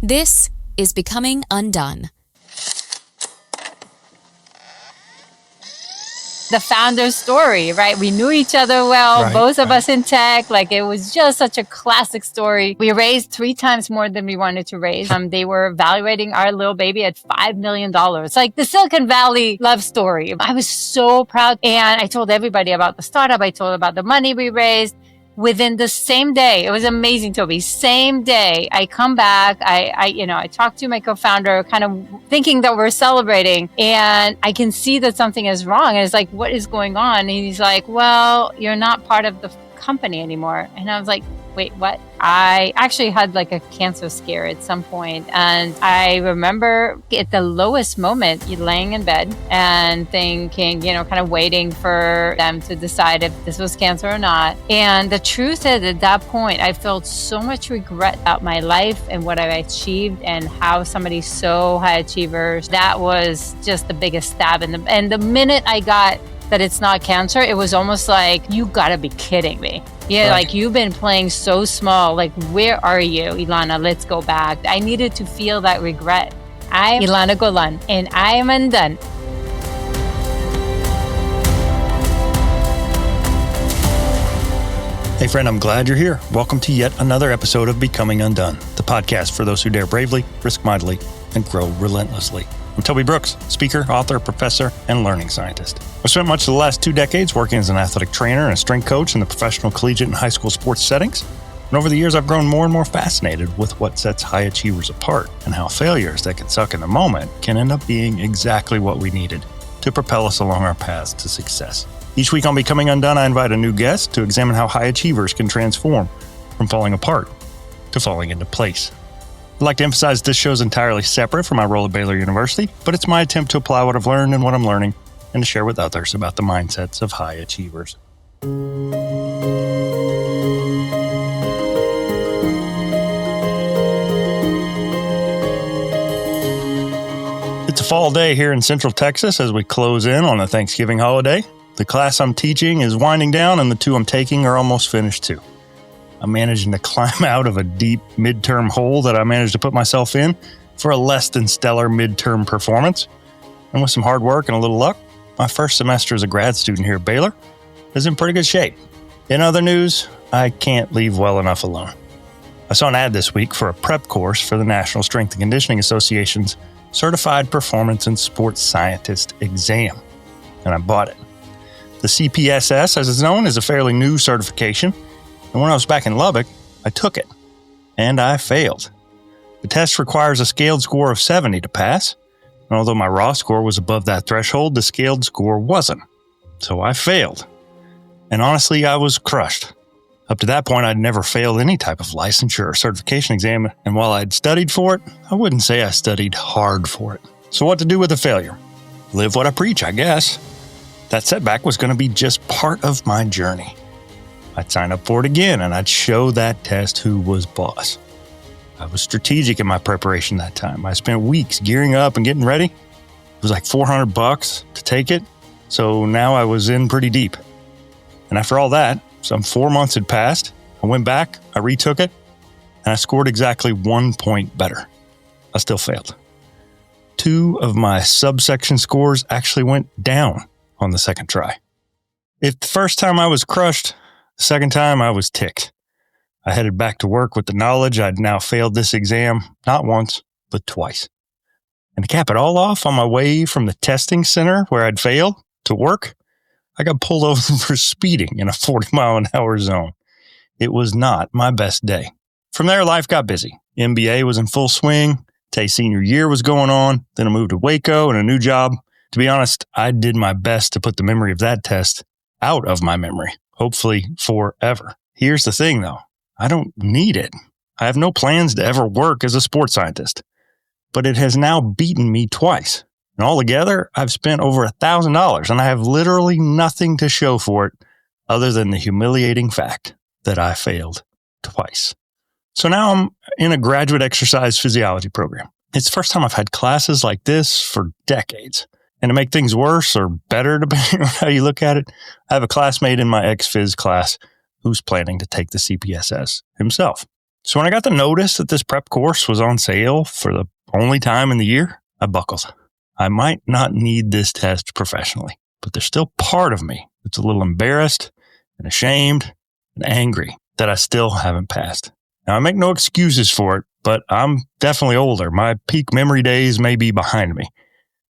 This is Becoming UnDone. The founder's story, right? We knew each other well, both of us in tech. Like, it was just such a classic story. We raised 3 times more than we wanted to raise. They were evaluating our little baby at $5 million. Like the Silicon Valley love story. I was so proud. And I told everybody about the startup. I told about the money we raised. Within the same day, it was amazing, Toby. Same day, I come back. I talk to my co-founder, kind of thinking that we're celebrating, and I can see that something is wrong. And it's like, what is going on? And he's like, well, you're not part of the company anymore. And I was like, wait, what? I actually had like a cancer scare at some point. And I remember at the lowest moment, you laying in bed and thinking, kind of waiting for them to decide if this was cancer or not. And the truth is, at that point, I felt so much regret about my life and what I achieved and how somebody's so high achievers. That was just the biggest stab. And the minute I got that it's not cancer, it was almost like, you gotta be kidding me. Yeah, right. Like, you've been playing so small. Like, where are you, Ilana? Let's go back. I needed to feel that regret. I'm Ilana Golan, and I am undone. Hey friend, I'm glad you're here. Welcome to yet another episode of Becoming UnDone, the podcast for those who dare bravely, risk mightily, and grow relentlessly. I'm Toby Brooks, speaker, author, professor, and learning scientist. I've spent much of the last 2 decades working as an athletic trainer and a strength coach in the professional, collegiate, and high school sports settings. And over the years, I've grown more and more fascinated with what sets high achievers apart and how failures that can suck in the moment can end up being exactly what we needed to propel us along our paths to success. Each week on Becoming UnDone, I invite a new guest to examine how high achievers can transform from falling apart to falling into place. I'd like to emphasize this show is entirely separate from my role at Baylor University, but it's my attempt to apply what I've learned and what I'm learning and to share with others about the mindsets of high achievers. It's a fall day here in Central Texas as we close in on the Thanksgiving holiday. The class I'm teaching is winding down and the 2 I'm taking are almost finished too. I'm managing to climb out of a deep midterm hole that I managed to put myself in for a less than stellar midterm performance. And with some hard work and a little luck, my first semester as a grad student here at Baylor is in pretty good shape. In other news, I can't leave well enough alone. I saw an ad this week for a prep course for the National Strength and Conditioning Association's Certified Performance and Sports Scientist exam, and I bought it. The CPSS, as it's known, is a fairly new certification. And when I was back in Lubbock, I took it, and I failed. The test requires a scaled score of 70 to pass, and although my raw score was above that threshold, the scaled score wasn't. So I failed. And honestly, I was crushed. Up to that point, I'd never failed any type of licensure or certification exam, and while I'd studied for it, I wouldn't say I studied hard for it. So what to do with a failure? Live what I preach, I guess. That setback was going to be just part of my journey. I'd sign up for it again, and I'd show that test who was boss. I was strategic in my preparation that time. I spent weeks gearing up and getting ready. It was like $400 to take it, so now I was in pretty deep. And after all that, some 4 months had passed. I went back, I retook it, and I scored exactly 1 point better. I still failed. 2 of my subsection scores actually went down on the second try. If the first time I was crushed, the second time I was ticked. I headed back to work with the knowledge I'd now failed this exam, not once, but twice. And to cap it all off, on my way from the testing center where I'd failed to work, I got pulled over for speeding in a 40-mile-an-hour zone. It was not my best day. From there, life got busy. MBA was in full swing. Tay senior year was going on. Then I moved to Waco and a new job. To be honest, I did my best to put the memory of that test out of my memory, hopefully forever. Here's the thing, though. I don't need it. I have no plans to ever work as a sports scientist. But it has now beaten me twice. And altogether, I've spent over $1,000, and I have literally nothing to show for it other than the humiliating fact that I failed twice. So now I'm in a graduate exercise physiology program. It's the first time I've had classes like this for decades. And to make things worse or better, depending on how you look at it, I have a classmate in my ex-phys class who's planning to take the CPSS himself. So when I got the notice that this prep course was on sale for the only time in the year, I buckled. I might not need this test professionally, but there's still part of me that's a little embarrassed and ashamed and angry that I still haven't passed. Now, I make no excuses for it, but I'm definitely older. My peak memory days may be behind me,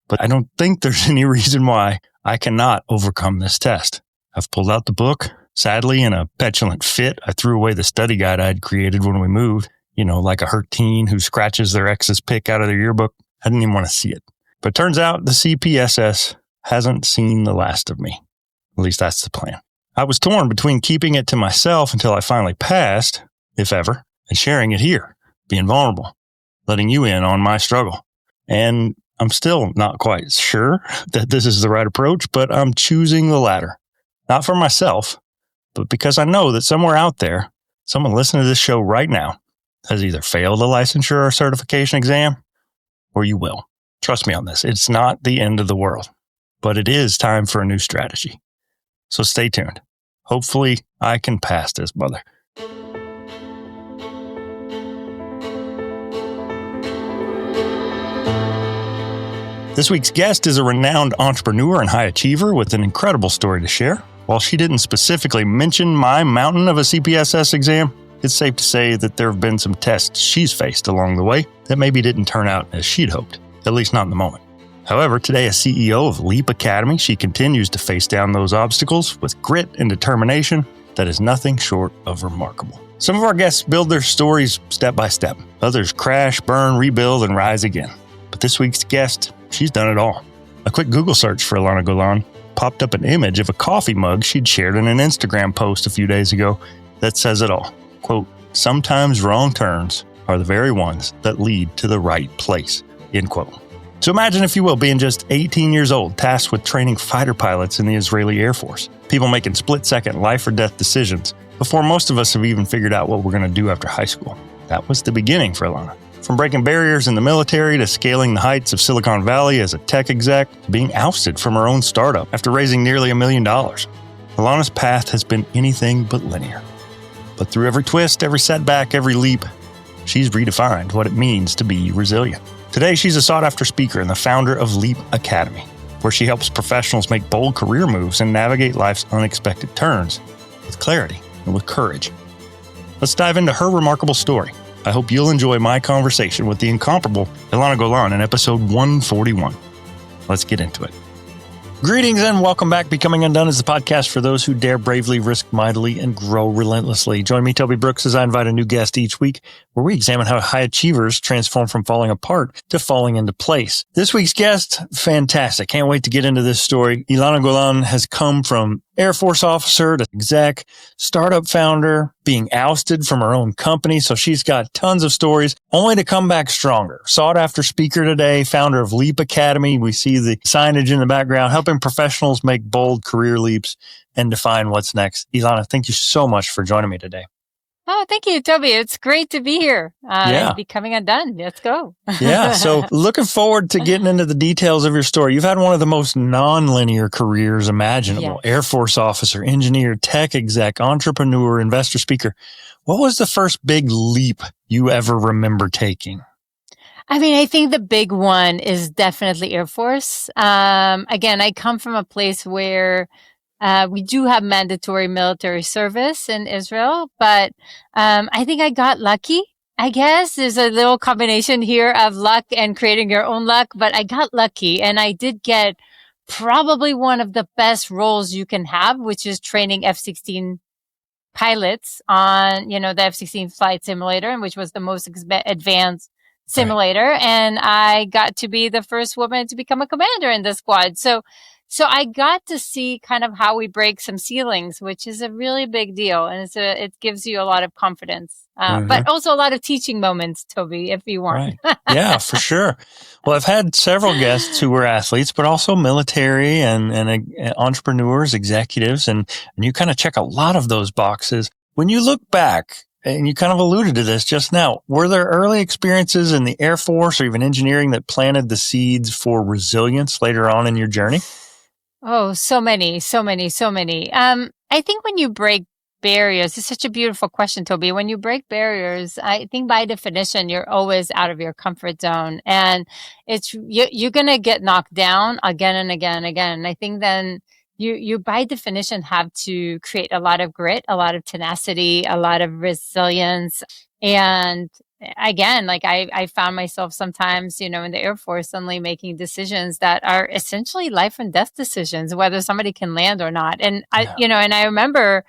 but I don't think there's any reason why I cannot overcome this test. I've pulled out the book. Sadly, in a petulant fit, I threw away the study guide I had created when we moved, like a hurt teen who scratches their ex's pic out of their yearbook. I didn't even want to see it. But turns out the CPSS hasn't seen the last of me. At least that's the plan. I was torn between keeping it to myself until I finally passed, if ever, and sharing it here, being vulnerable, letting you in on my struggle. And I'm still not quite sure that this is the right approach, but I'm choosing the latter. Not for myself, but because I know that somewhere out there, someone listening to this show right now has either failed a licensure or certification exam, or you will. Trust me on this. It's not the end of the world, but it is time for a new strategy. So stay tuned. Hopefully, I can pass this, brother. This week's guest is a renowned entrepreneur and high achiever with an incredible story to share. While she didn't specifically mention my mountain of a CPSS exam, it's safe to say that there have been some tests she's faced along the way that maybe didn't turn out as she'd hoped, at least not in the moment. However, today as CEO of Leap Academy, she continues to face down those obstacles with grit and determination that is nothing short of remarkable. Some of our guests build their stories step by step. Others crash, burn, rebuild, and rise again. But this week's guest, she's done it all. A quick Google search for Ilana Golan popped up an image of a coffee mug she'd shared in an Instagram post a few days ago that says it all. Quote, "Sometimes wrong turns are the very ones that lead to the right place." End quote. So imagine, if you will, being just 18 years old, tasked with training fighter pilots in the Israeli Air Force. People making split-second life or death decisions before most of us have even figured out what we're going to do after high school. That was the beginning for Ilana. From breaking barriers in the military to scaling the heights of Silicon Valley as a tech exec to being ousted from her own startup after raising nearly $1 million. Ilana's path has been anything but linear. But through every twist, every setback, every leap, she's redefined what it means to be resilient. Today, she's a sought-after speaker and the founder of Leap Academy, where she helps professionals make bold career moves and navigate life's unexpected turns with clarity and with courage. Let's dive into her remarkable story. I hope you'll enjoy my conversation with the incomparable Ilana Golan in episode 141. Let's get into it. Greetings and welcome back. Becoming Undone is the podcast for those who dare bravely, risk mightily, and grow relentlessly. Join me, Toby Brooks, as I invite a new guest each week where we examine how high achievers transform from falling apart to falling into place. This week's guest, fantastic. Can't wait to get into this story. Ilana Golan has come from Air Force officer to exec, startup founder, being ousted from her own company. So she's got tons of stories, only to come back stronger. Sought after speaker today, founder of Leap Academy. We see the signage in the background, helping professionals make bold career leaps and define what's next. Ilana, thank you so much for joining me today. Oh, thank you, Toby. It's great to be here. Becoming Undone. Let's go. Yeah. So looking forward to getting into the details of your story. You've had one of the most non-linear careers imaginable. Yes. Air Force officer, engineer, tech exec, entrepreneur, investor, speaker. What was the first big leap you ever remember taking? I mean, I think the big one is definitely Air Force. Again, I come from a place where we do have mandatory military service in Israel, but I think I got lucky. I guess there's a little combination here of luck and creating your own luck, but I got lucky and I did get probably one of the best roles you can have, which is training F-16 pilots on, the F-16 flight simulator, and which was the most advanced simulator. Right. And I got to be the first woman to become a commander in the squad. So I got to see kind of how we break some ceilings, which is a really big deal. And it gives you a lot of confidence, but also a lot of teaching moments, Toby, if you want. Right. Yeah, for sure. Well, I've had several guests who were athletes, but also military and entrepreneurs, executives, and you kind of check a lot of those boxes. When you look back, and you kind of alluded to this just now, were there early experiences in the Air Force or even engineering that planted the seeds for resilience later on in your journey? Oh, so many. I think when you break barriers, it's such a beautiful question, Toby. When you break barriers, I think by definition, you're always out of your comfort zone, and you're going to get knocked down again and again and again. And I think then you by definition have to create a lot of grit, a lot of tenacity, a lot of resilience. And again, like I found myself sometimes, in the Air Force, suddenly making decisions that are essentially life and death decisions, whether somebody can land or not. And and I remember,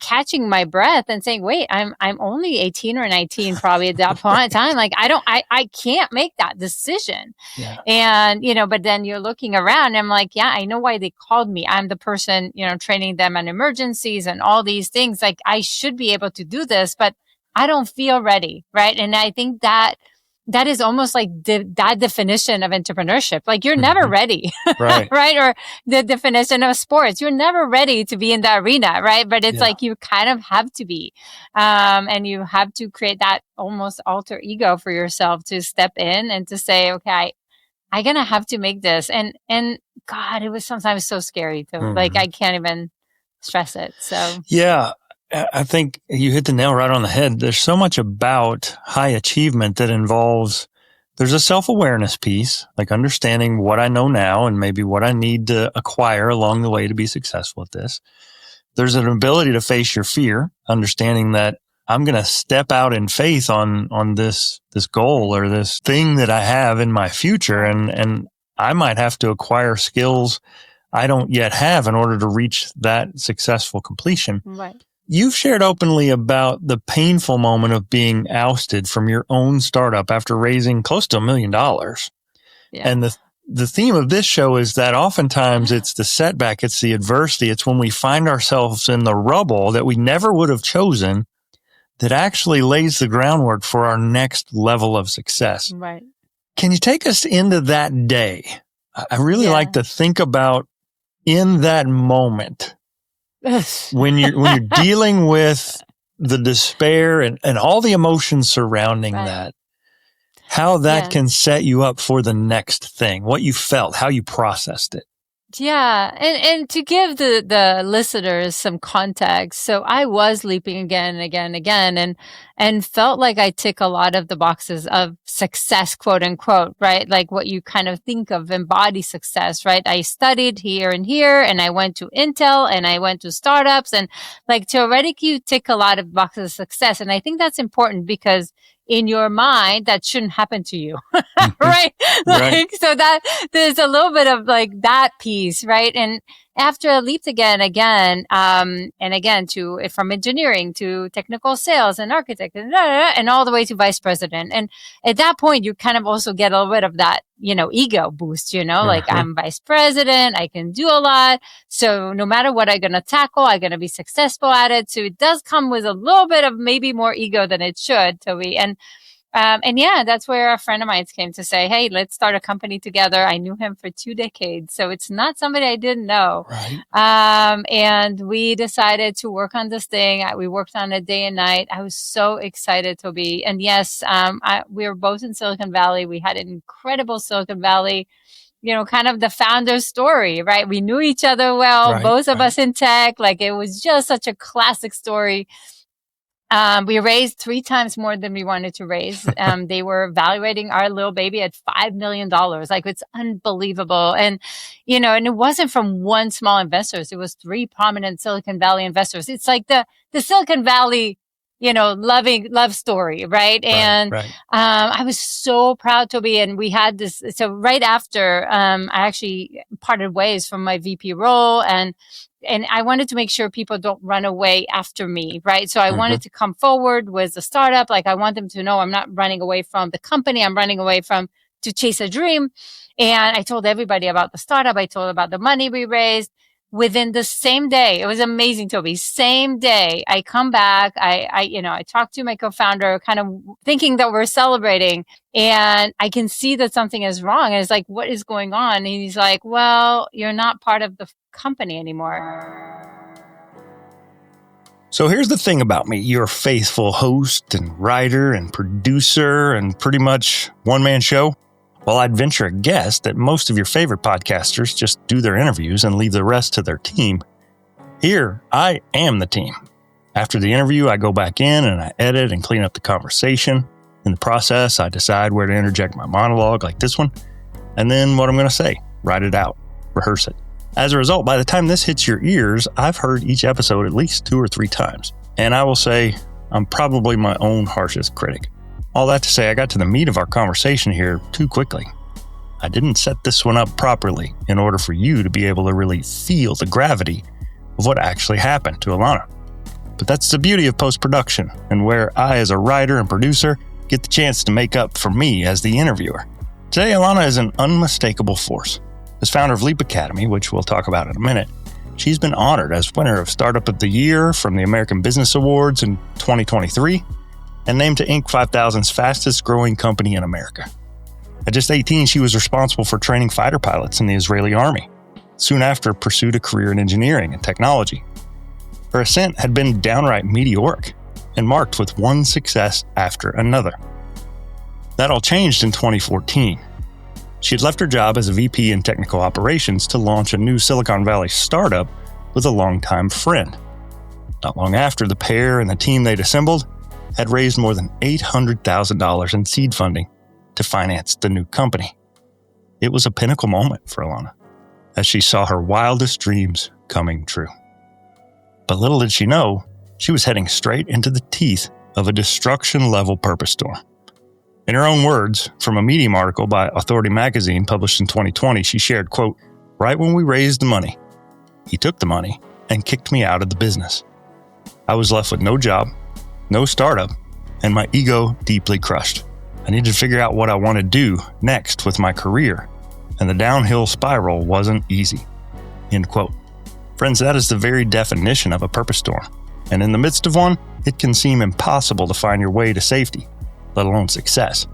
catching my breath and saying, wait, I'm only 18 or 19 probably at that point in time. Like I can't make that decision. Yeah. And, but then you're looking around and I'm like, yeah, I know why they called me. I'm the person, training them on emergencies and all these things. Like I should be able to do this, but I don't feel ready. Right. And I think that is almost like that definition of entrepreneurship. Like you're never ready, right? Right? Or the definition of sports. You're never ready to be in the arena, right? But it's like you kind of have to be. And you have to create that almost alter ego for yourself to step in and to say, okay, I'm going to have to make this. And God, it was sometimes so scary too. Like I can't even stress it. So yeah. I think you hit the nail right on the head. There's so much about high achievement that involves, there's a self-awareness piece, like understanding what I know now and maybe what I need to acquire along the way to be successful at this. There's an ability to face your fear, understanding that I'm going to step out in faith on this goal or this thing that I have in my future. And I might have to acquire skills I don't yet have in order to reach that successful completion. Right. You've shared openly about the painful moment of being ousted from your own startup after raising close to $1 million. Yeah. And the theme of this show is that oftentimes it's the setback, it's the adversity, it's when we find ourselves in the rubble that we never would have chosen that actually lays the groundwork for our next level of success. Right. Can you take us into that day? I really like to think about in that moment. when you're dealing with the despair and all the emotions surrounding that, how that can set you up for the next thing, what you felt, how you processed it. Yeah. And to give the listeners some context. So I was leaping again and again and again and felt like I tick a lot of the boxes of success, quote unquote, right? Like what you kind of think of embody success, right? I studied here and here and I went to Intel and I went to startups and like theoretically you tick a lot of boxes of success. And I think that's important because in your mind, that shouldn't happen to you, right? Like, so that there's a little bit of like that piece, right? And after I leaped again, and again from engineering to technical sales and architect and all the way to vice president. And at that point, you kind of also get a little bit of that, ego boost, like I'm vice president, I can do a lot. So no matter what I'm going to tackle, I'm going to be successful at it. So it does come with a little bit of maybe more ego than it should, Toby. And that's where a friend of mine came to say, hey, let's start a company together. I knew him for 2 decades. So it's not somebody I didn't know. Right. And we decided to work on this thing. We worked on it day and night. I was so excited, Toby. And yes, we were both in Silicon Valley. We had an incredible Silicon Valley, kind of the founder's story, right? We knew each other well, both of us in tech. Like it was just such a classic story. We raised 3 times more than we wanted to raise. They were evaluating our little baby at $5 million. Like it's unbelievable. And, and it wasn't from one small investor. It was 3 prominent Silicon Valley investors. It's like the Silicon Valley, love story. Right. And, I was so proud, Toby. And we had this. So right after, I actually parted ways from my VP role and I wanted to make sure people don't run away after me, right? So I wanted to come forward with a startup. Like I want them to know I'm not running away from the company. I'm running away to chase a dream. And I told everybody about the startup. I told about the money we raised. Within the same day, it was amazing, Toby. Same day, I come back. I talked to my co-founder, kind of thinking that we're celebrating, and I can see that something is wrong. And it's like, what is going on? And he's like, well, you're not part of the company anymore. So here's the thing about me. You're a faithful host and writer and producer and pretty much one-man show. Well, I'd venture a guess that most of your favorite podcasters just do their interviews and leave the rest to their team. Here, I am the team. After the interview, I go back in and I edit and clean up the conversation. In the process, I decide where to interject my monologue like this one, and then what I'm going to say, write it out, rehearse it. As a result, by the time this hits your ears, I've heard each episode at least 2 or 3 times. And I will say, I'm probably my own harshest critic. All that to say, I got to the meat of our conversation here too quickly. I didn't set this one up properly in order for you to be able to really feel the gravity of what actually happened to Ilana. But that's the beauty of post-production, and where I, as a writer and producer, get the chance to make up for me as the interviewer. Today, Ilana is an unmistakable force. As founder of Leap Academy, which we'll talk about in a minute, she's been honored as winner of Startup of the Year from the American Business Awards in 2023 and named to Inc. 5000's fastest growing company in America. At just 18, she was responsible for training fighter pilots in the Israeli army. Soon after, pursued a career in engineering and technology. Her ascent had been downright meteoric and marked with one success after another. That all changed in 2014. She had left her job as a VP in technical operations to launch a new Silicon Valley startup with a longtime friend. Not long after, the pair and the team they'd assembled had raised more than $800,000 in seed funding to finance the new company. It was a pinnacle moment for Ilana, as she saw her wildest dreams coming true. But little did she know, she was heading straight into the teeth of a destruction-level purpose storm. In her own words, from a Medium article by Authority magazine published in 2020, she shared, quote, "Right when we raised the money, he took the money and kicked me out of the business. I was left with no job, no startup, and my ego deeply crushed. I needed to figure out what I want to do next with my career, and the downhill spiral wasn't easy." End quote. Friends, that is the very definition of a purpose storm. And in the midst of one, it can seem impossible to find your way to safety, let alone success.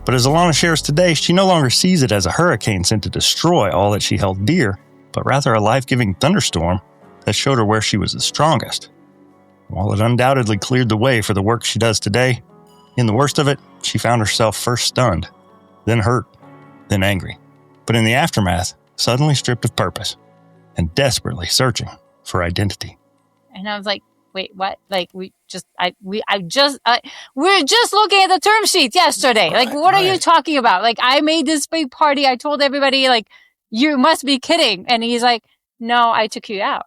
But as Ilana shares today, she no longer sees it as a hurricane sent to destroy all that she held dear, but rather a life-giving thunderstorm that showed her where she was the strongest. While it undoubtedly cleared the way for the work she does today, in the worst of it, she found herself first stunned, then hurt, then angry. But in the aftermath, suddenly stripped of purpose and desperately searching for identity. And I was like, wait, what? Like, we were just looking at the term sheet yesterday. Like, what are you talking about? Like, I made this big party. I told everybody, like, you must be kidding. And he's like, no, I took you out.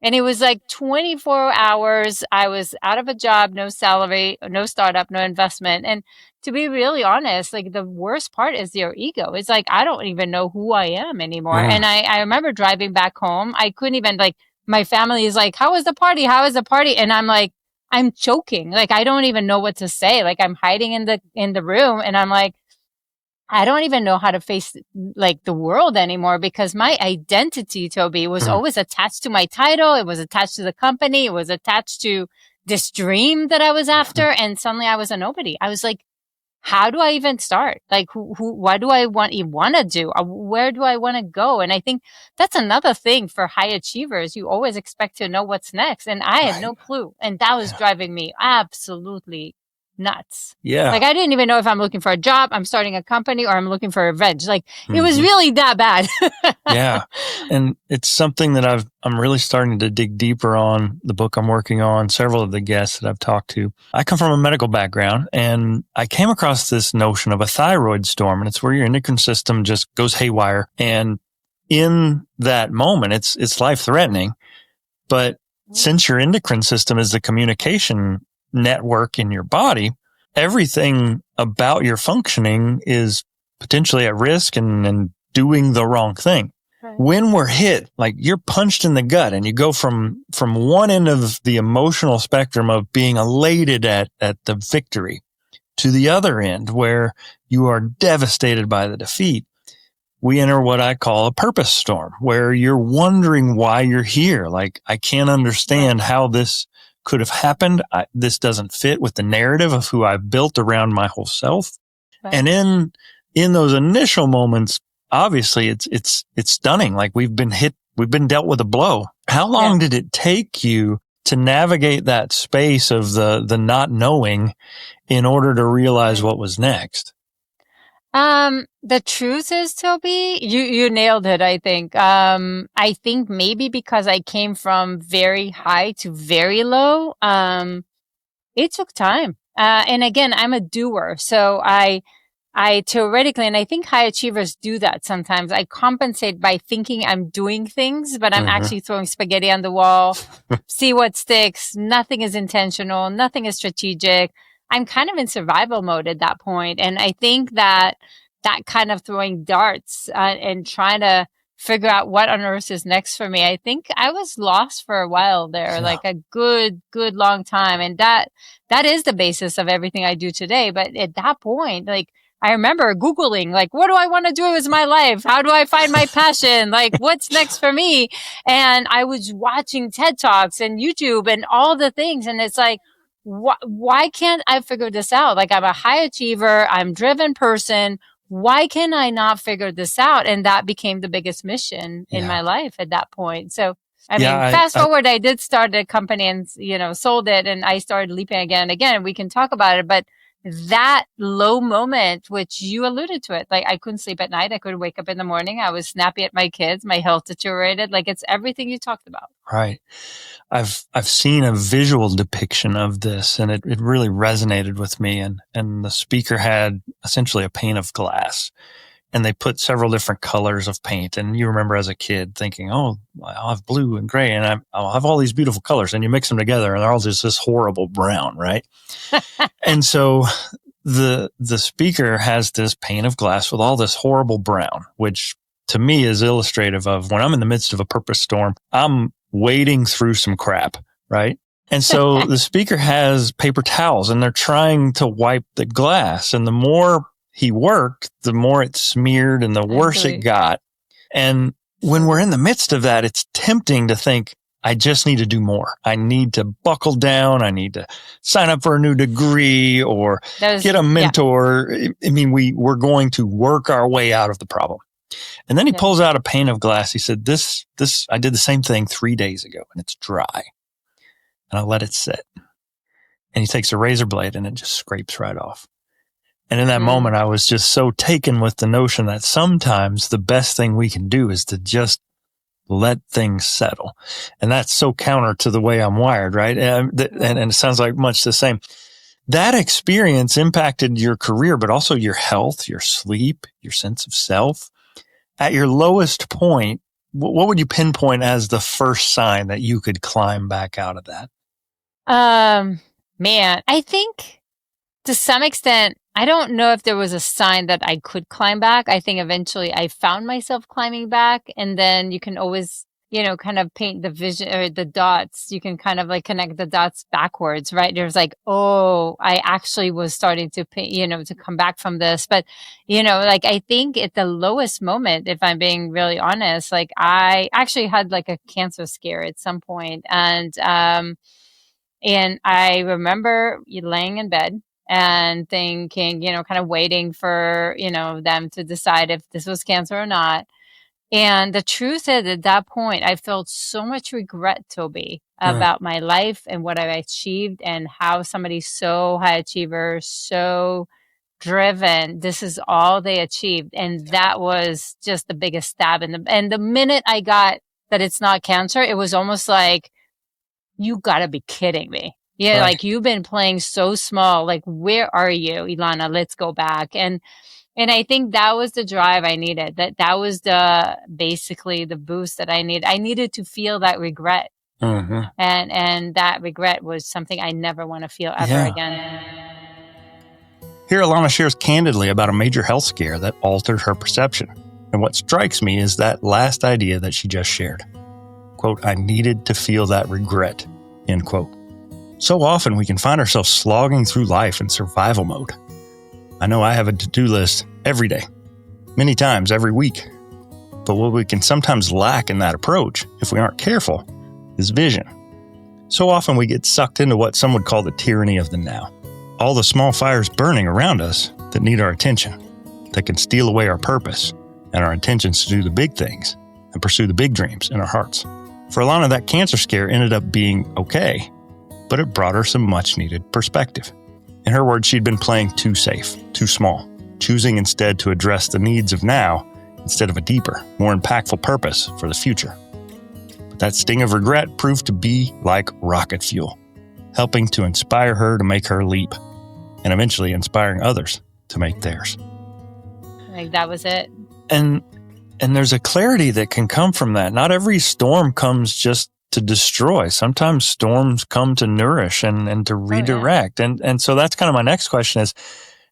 And it was like 24 hours. I was out of a job, no salary, no startup, no investment. And to be really honest, like, the worst part is your ego. It's like, I don't even know who I am anymore. And I remember driving back home. I couldn't even, like, my family is like, how was the party? How was the party? And I'm like, I'm choking. Like, I don't even know what to say. Like, I'm hiding in the room, and I'm like, I don't even know how to face, like, the world anymore, because my identity, Toby, was always attached to my title. It was attached to the company. It was attached to this dream that I was after. And suddenly I was a nobody. I was like, how do I even start? Like, what do I want to do? Where do I want to go? And I think that's another thing for high achievers. You always expect to know what's next. And I had no clue. And that was driving me absolutely nuts. Yeah. Like, I didn't even know if I'm looking for a job, I'm starting a company, or I'm looking for revenge. Like, it was really that bad. Yeah. And it's something that I'm really starting to dig deeper on. The book I'm working on, several of the guests that I've talked to. I come from a medical background, and I came across this notion of a thyroid storm, and it's where your endocrine system just goes haywire. And in that moment, it's life-threatening. But since your endocrine system is the communication network in your body, everything about your functioning is potentially at risk and doing the wrong thing. Right. When we're hit, like, you're punched in the gut, and you go from one end of the emotional spectrum of being elated at the victory to the other end where you are devastated by the defeat. We enter what I call a purpose storm, where you're wondering why you're here. Like, I can't understand how this could have happened. This doesn't fit with the narrative of who I've built around my whole self. Right. And in those initial moments, obviously it's stunning. Like, we've been dealt with a blow. How long did it take you to navigate that space of the not knowing in order to realize what was next? The truth is, Toby, you nailed it, I think. I think maybe because I came from very high to very low, it took time. And again, I'm a doer. So I theoretically, and I think high achievers do that sometimes. I compensate by thinking I'm doing things, but I'm actually throwing spaghetti on the wall, see what sticks. Nothing is intentional. Nothing is strategic. I'm kind of in survival mode at that point. And I think that kind of throwing darts and trying to figure out what on earth is next for me. I think I was lost for a while there, like a good long time. And that is the basis of everything I do today. But at that point, like, I remember Googling, like, what do I want to do with my life? How do I find my passion? Like, what's next for me? And I was watching TED Talks and YouTube and all the things. And it's like, why can't I figure this out? Like, I'm a high achiever. I'm a driven person. Why can I not figure this out? And that became the biggest mission in my life at that point. So, I mean, fast forward, I did start a company and, sold it, and I started leaping again and again, and we can talk about it. But that low moment, which you alluded to it, like, I couldn't sleep at night. I couldn't wake up in the morning. I was snappy at my kids. My health deteriorated. Like, it's everything you talked about. Right. I've seen a visual depiction of this, and it really resonated with me. And the speaker had essentially a pane of glass, and they put several different colors of paint. And you remember as a kid thinking, oh, I'll have blue and gray, and I'll have all these beautiful colors. And you mix them together, and they're all just this horrible brown, right? And so the speaker has this pane of glass with all this horrible brown, which to me is illustrative of when I'm in the midst of a purpose storm, I'm wading through some crap, right? And so the speaker has paper towels, and they're trying to wipe the glass. And the more he worked, the more it smeared and the worse it got. And when we're in the midst of that, it's tempting to think, I just need to do more. I need to buckle down. I need to sign up for a new degree or get a mentor. Yeah. I mean, we're going to work our way out of the problem. And then he pulls out a pane of glass. He said, this, I did the same thing 3 days ago, and it's dry. And I let it sit. And he takes a razor blade and it just scrapes right off. And in that moment, I was just so taken with the notion that sometimes the best thing we can do is to just let things settle. And that's so counter to the way I'm wired, right? And it sounds like much the same. That experience impacted your career, but also your health, your sleep, your sense of self. At your lowest point, what would you pinpoint as the first sign that you could climb back out of that? Man, I think to some extent, I don't know if there was a sign that I could climb back. I think eventually I found myself climbing back, and then you can always, kind of paint the vision or the dots. You can kind of like connect the dots backwards, right? There's like, oh, I actually was starting to paint, to come back from this. But, like, I think at the lowest moment, if I'm being really honest, like, I actually had like a cancer scare at some point. And I remember laying in bed and thinking, kind of waiting for, them to decide if this was cancer or not. And the truth is, at that point, I felt so much regret, Toby, about my life and what I achieved and how somebody so high achiever, so driven, this is all they achieved. And that was just the biggest stab in and the minute I got that it's not cancer, it was almost like, you gotta be kidding me. Yeah, like, you've been playing so small. Like, where are you, Ilana? Let's go back. And I think that was the drive I needed. That was basically the boost that I needed. I needed to feel that regret. And that regret was something I never want to feel ever again. Here, Ilana shares candidly about a major health scare that altered her perception. And what strikes me is that last idea that she just shared. Quote, I needed to feel that regret, end quote. So often we can find ourselves slogging through life in survival mode. I know I have a to-do list every day, many times every week. But what we can sometimes lack in that approach, if we aren't careful, is vision. So often we get sucked into what some would call the tyranny of the now. All the small fires burning around us that need our attention, that can steal away our purpose and our intentions to do the big things and pursue the big dreams in our hearts. For Ilana, that cancer scare ended up being okay, but it brought her some much-needed perspective. In her words, she'd been playing too safe, too small. choosing instead to address the needs of now instead of a deeper, more impactful purpose for the future. But that sting of regret proved to be like rocket fuel, helping to inspire her to make her leap, and eventually inspiring others to make theirs. Like that was it. And there's a clarity that can come from that. Not every storm comes just to destroy. Sometimes storms come to nourish and to redirect. Oh, yeah. And so that's kind of my next question is,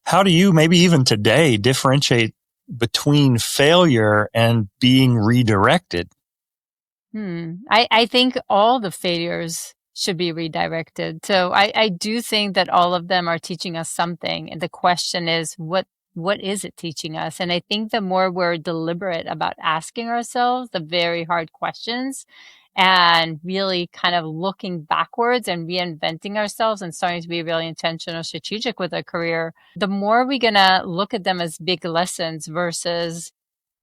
how do you, maybe even today, differentiate between failure and being redirected? I think all the failures should be redirected. So I do think that all of them are teaching us something. And the question is, what is it teaching us? And I think the more we're deliberate about asking ourselves the very hard questions and really kind of looking backwards and reinventing ourselves and starting to be really intentional, strategic with our career, the more we're going to look at them as big lessons versus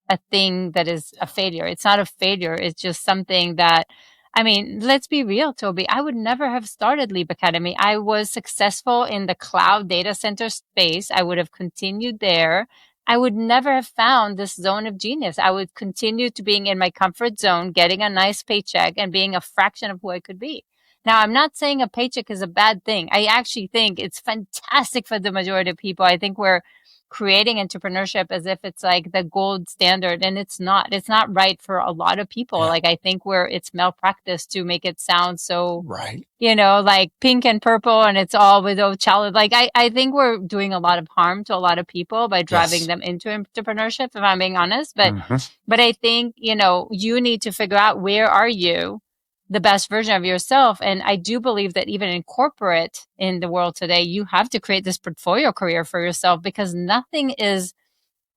a thing that is a failure. It's not a failure. It's just something that, I mean, let's be real, Toby. I would never have started Leap Academy. I was successful in the cloud data center space. I would have continued there. I would never have found this zone of genius. I would continue to being in my comfort zone, getting a nice paycheck and being a fraction of who I could be. Now, I'm not saying a paycheck is a bad thing. I actually think it's fantastic for the majority of people. I think we're creating entrepreneurship as if it's like the gold standard, and it's not. It's not right for a lot of people. Yeah. Like I think it's malpractice to make it sound so, right, like pink and purple and it's all with old child. Like I think we're doing a lot of harm to a lot of people by driving them into entrepreneurship, if I'm being honest. But I think, you need to figure out, where are you the best version of yourself? And I do believe that even in corporate, in the world today, you have to create this portfolio career for yourself, because nothing is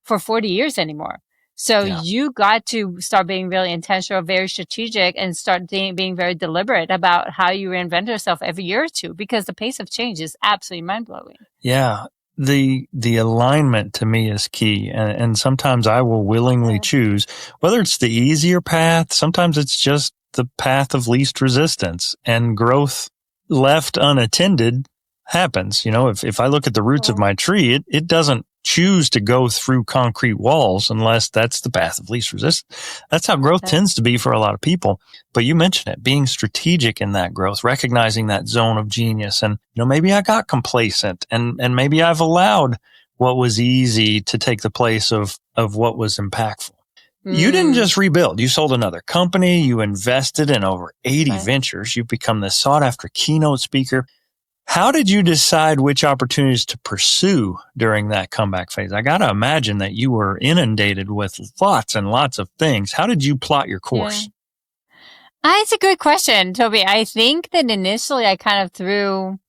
for 40 years anymore. So you got to start being really intentional, very strategic, and start being very deliberate about how you reinvent yourself every year or two, because the pace of change is absolutely mind-blowing. Yeah. The alignment to me is key. And sometimes I will willingly choose, whether it's the easier path, sometimes it's just the path of least resistance, and growth left unattended happens. If I look at the roots of my tree, it doesn't choose to go through concrete walls unless that's the path of least resistance. That's how growth tends to be for a lot of people. But you mentioned it, being strategic in that growth, recognizing that zone of genius. And, maybe I got complacent and maybe I've allowed what was easy to take the place of what was impactful. You didn't just rebuild. You sold another company. You invested in over 80 ventures. You've become this sought-after keynote speaker. How did you decide which opportunities to pursue during that comeback phase? I got to imagine that you were inundated with lots and lots of things. How did you plot your course? It's a good question, Toby. I think that initially I kind of threw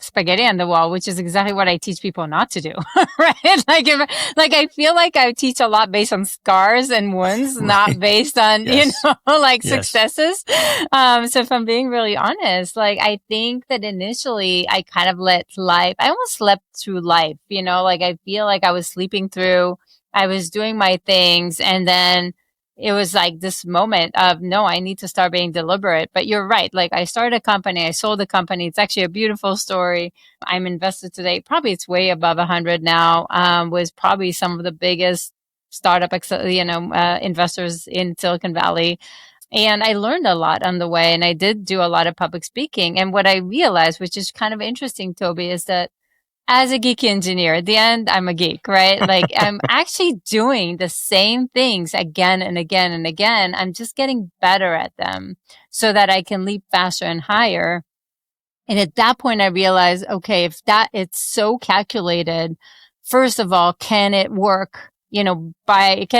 spaghetti on the wall, which is exactly what I teach people not to do, right? I feel like I teach a lot based on scars and wounds, not based on, successes. So if I'm being really honest, I think that initially I kind of I almost slept through life, I feel like I was sleeping through, I was doing my things, and then it was like this moment of, no, I need to start being deliberate. But you're right. I started a company, I sold the company. It's actually a beautiful story. I'm invested today. Probably it's way above 100 now, was probably some of the biggest startup, investors in Silicon Valley. And I learned a lot on the way, and I did do a lot of public speaking. And what I realized, which is kind of interesting, Toby, is that as a geeky engineer, at the end, I'm a geek, right? I'm actually doing the same things again and again and again. I'm just getting better at them so that I can leap faster and higher. And at that point, I realized, okay, if it's so calculated, first of all, can it work? Can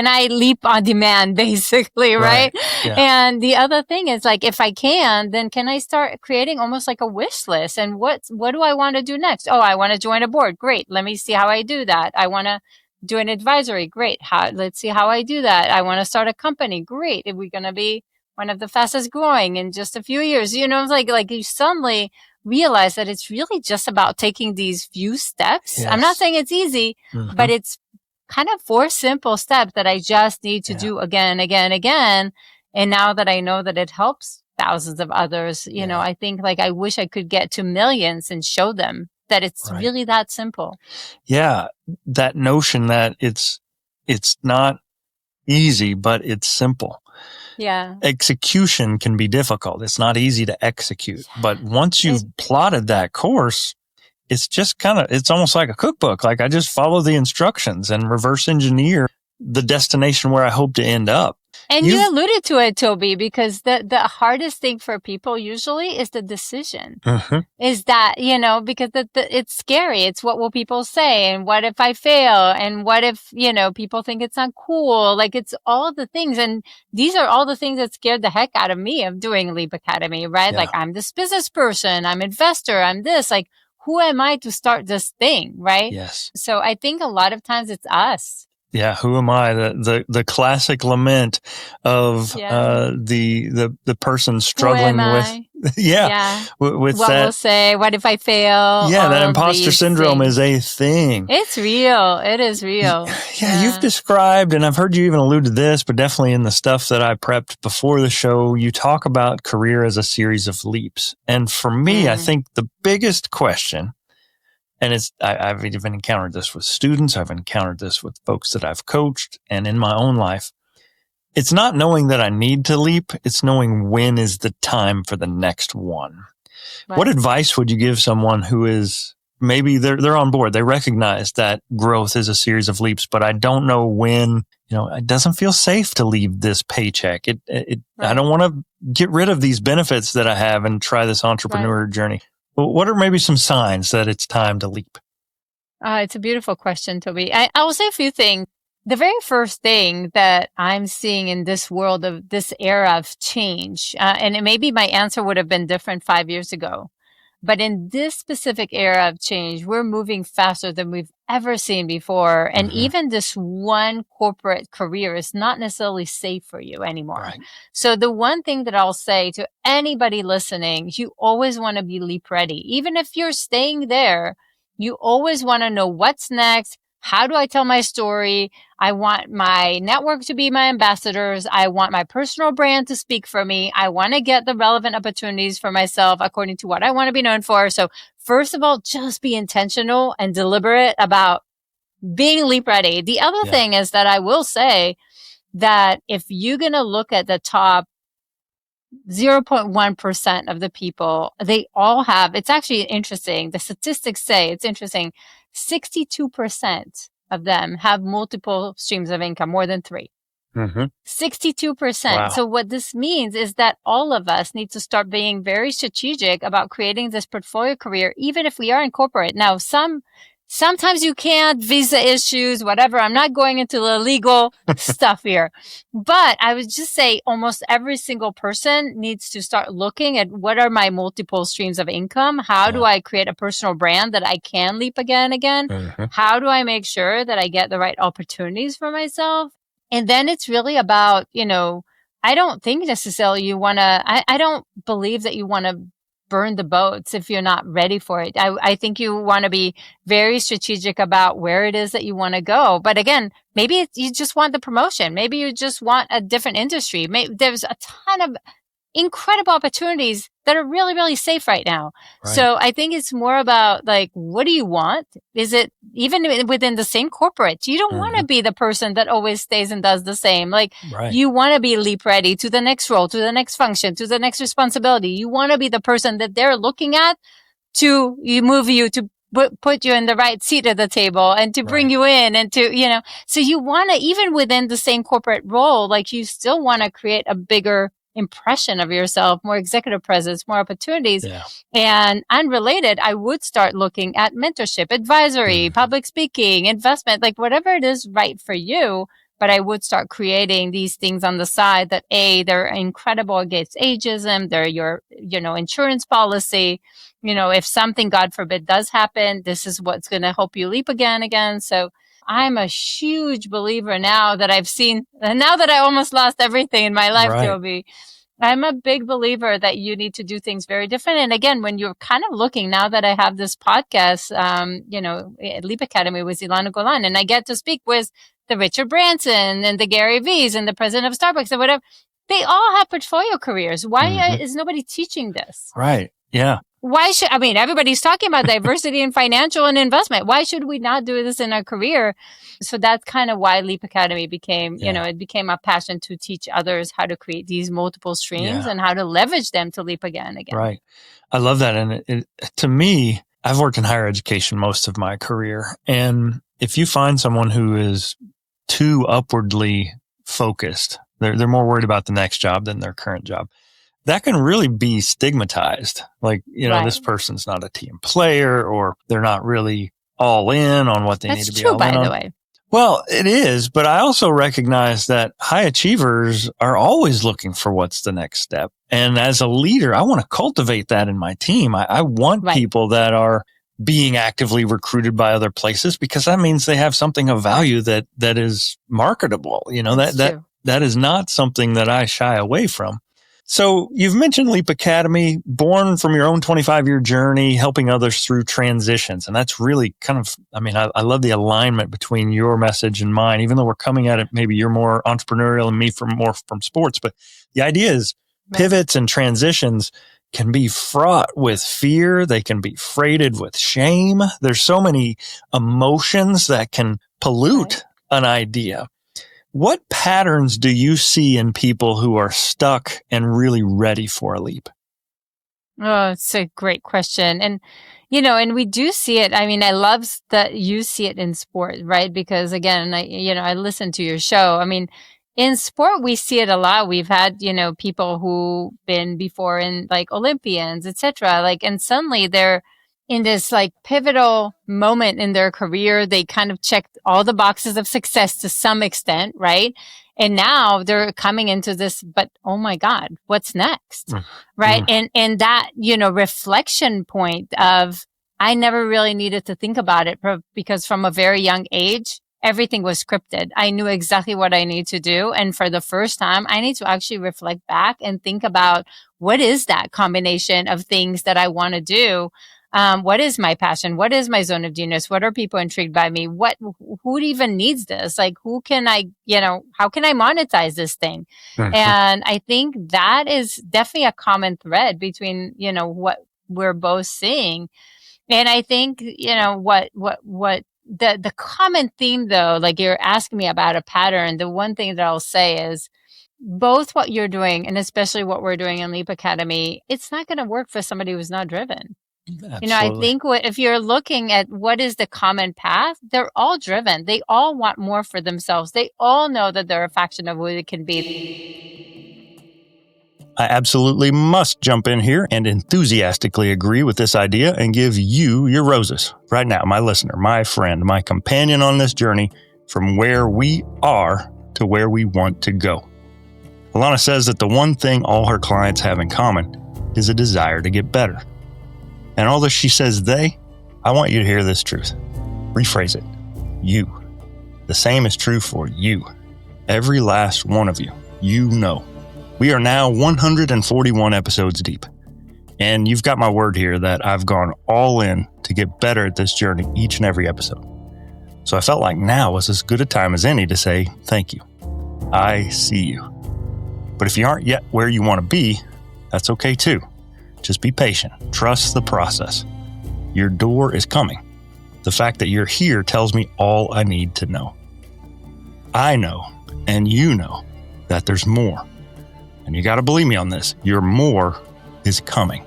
I leap on demand, basically, right? Yeah. And the other thing is, if I can, then can I start creating almost like a wish list? And what do I want to do next? Oh, I want to join a board. Great. Let me see how I do that. I want to do an advisory. Great. Let's see how I do that. I want to start a company. Great. If we're going to be one of the fastest growing in just a few years, it's you suddenly realize that it's really just about taking these few steps. Yes. I'm not saying it's easy, but it's kind of 4 simple steps that I just need to do again, again, again. And now that I know that it helps thousands of others, I think I wish I could get to millions and show them that it's Right. really that simple. Yeah. That notion that it's not easy, but it's simple. Yeah. Execution can be difficult. It's not easy to execute. But once you've plotted that course, it's just it's almost like a cookbook. Like I just follow the instructions and reverse engineer the destination where I hope to end up. And you alluded to it, Toby, because the hardest thing for people usually is the decision. Mm-hmm. Is that, because it's scary. It's what will people say? And what if I fail? And what if, people think it's not cool? Like it's all the things. And these are all the things that scared the heck out of me of doing Leap Academy, right? Yeah. Like I'm this business person, I'm investor, I'm this, like who am I to start this thing? Right. Yes. So I think a lot of times it's us. Yeah, who am I? The classic lament of the person struggling with with what that. We'll say, what if I fail? Yeah, that imposter syndrome is a thing. It's real. It is real. Yeah, you've described, and I've heard you even allude to this, but definitely in the stuff that I prepped before the show, you talk about career as a series of leaps. And for me, I think the biggest question, and I've even encountered this with students. I've encountered this with folks that I've coached and in my own life. It's not knowing that I need to leap. It's knowing when is the time for the next one. Right. What advice would you give someone who is maybe they're on board? They recognize that growth is a series of leaps, but I don't know when, it doesn't feel safe to leave this paycheck. Right. I don't want to get rid of these benefits that I have and try this entrepreneur journey. Well, what are maybe some signs that it's time to leap? It's a beautiful question, Toby. I will say a few things. The very first thing that I'm seeing in this world of this era of change, and maybe my answer would have been different 5 years ago, but in this specific era of change, we're moving faster than we've ever seen before. And even this one corporate career is not necessarily safe for you anymore. Right. So the one thing that I'll say to anybody listening, you always want to be leap ready. Even if you're staying there, you always want to know what's next. How do I tell my story? I want my network to be my ambassadors. I want my personal brand to speak for me. I want to get the relevant opportunities for myself according to what I want to be known for. So first of all, just be intentional and deliberate about being leap ready. The other thing is that I will say that if you're going to look at the top 0.1% of the people, they all have, it's actually interesting. The statistics say it's interesting. 62% of them have multiple streams of income, more than 3. 62%. Wow. So what this means is that all of us need to start being very strategic about creating this portfolio career, even if we are in corporate. Now, sometimes you can't, visa issues, whatever. I'm not going into the legal stuff here. But I would just say almost every single person needs to start looking at what are my multiple streams of income? How do I create a personal brand that I can leap again and again? How do I make sure that I get the right opportunities for myself? And then it's really about, I don't think necessarily you want to, I don't believe that you want to burn the boats if you're not ready for it. I think you want to be very strategic about where it is that you want to go. But again, maybe you just want the promotion. Maybe you just want a different industry. There's a ton of incredible opportunities that are really, really safe right now. Right. So I think it's more about like, what do you want? Is it even within the same corporate? You don't want to be the person that always stays and does the same. Like you want to be leap ready to the next role, to the next function, to the next responsibility. You want to be the person that they're looking at to move you to put you in the right seat at the table and to bring you in and to, so you want to, even within the same corporate role, like you still want to create a bigger impression of yourself, more executive presence, more opportunities. Yeah. And unrelated, I would start looking at mentorship, advisory, public speaking, investment, like whatever it is right for you. But I would start creating these things on the side that they're incredible against ageism. They're your, insurance policy. If something, God forbid, does happen, this is what's going to help you leap again. So I'm a huge believer now that I've seen, and now that I almost lost everything in my life, Toby, I'm a big believer that you need to do things very different. And again, when you're kind of looking, now that I have this podcast, Leap Academy with Ilana Golan, and I get to speak with the Richard Branson and the Gary V's and the president of Starbucks and whatever, they all have portfolio careers. Why is nobody teaching this? Right. Yeah. everybody's talking about diversity in financial and investment. Why should we not do this in our career? So that's kind of why Leap Academy became, it became a passion to teach others how to create these multiple streams and how to leverage them to leap again. Right. I love that. And to me, I've worked in higher education most of my career. And if you find someone who is too upwardly focused, they're more worried about the next job than their current job. That can really be stigmatized. Like, this person's not a team player, or they're not really all in on what they need to be all in on. That's true, by the way. Well, it is, but I also recognize that high achievers are always looking for what's the next step. And as a leader, I want to cultivate that in my team. I want people that are being actively recruited by other places, because that means they have something of value that is marketable. That is not something that I shy away from. So you've mentioned Leap Academy, born from your own 25-year journey, helping others through transitions. And that's really kind of, I love the alignment between your message and mine, even though we're coming at it, maybe you're more entrepreneurial and me more from sports. But the idea is pivots and transitions can be fraught with fear. They can be freighted with shame. There's so many emotions that can pollute an idea. What patterns do you see in people who are stuck and really ready for a leap? Oh, it's a great question. And, and we do see it. I love that you see it in sport, right? Because again, I listen to your show. In sport, we see it a lot. We've had, people who been before in like Olympians, etc. And suddenly they're in this like pivotal moment in their career. They kind of checked all the boxes of success to some extent, right? And now they're coming into this, but oh my God, what's next? Right. And that, reflection point of, I never really needed to think about it because from a very young age, everything was scripted. I knew exactly what I need to do. And for the first time, I need to actually reflect back and think about what is that combination of things that I want to do. What is my passion? What is my zone of genius? What are people intrigued by me? Who even needs this? Like, how can I monetize this thing? And I think that is definitely a common thread between, what we're both seeing. And I think, the common theme though, like you're asking me about a pattern, the one thing that I'll say is both what you're doing and especially what we're doing in Leap Academy, it's not going to work for somebody who's not driven. Absolutely. I think if you're looking at what is the common path, they're all driven. They all want more for themselves. They all know that they're a fraction of who they can be. I absolutely must jump in here and enthusiastically agree with this idea and give you your roses right now, my listener, my friend, my companion on this journey from where we are to where we want to go. Ilana says that the one thing all her clients have in common is a desire to get better. And although she says they, I want you to hear this truth. Rephrase it. You. The same is true for you. Every last one of you. We are now 141 episodes deep. And you've got my word here that I've gone all in to get better at this journey each and every episode. So I felt like now was as good a time as any to say thank you. I see you. But if you aren't yet where you want to be, that's okay too. Just be patient. Trust the process. Your door is coming. The fact that you're here tells me all I need to know. I know, and you know, that there's more. And you got to believe me on this. Your more is coming.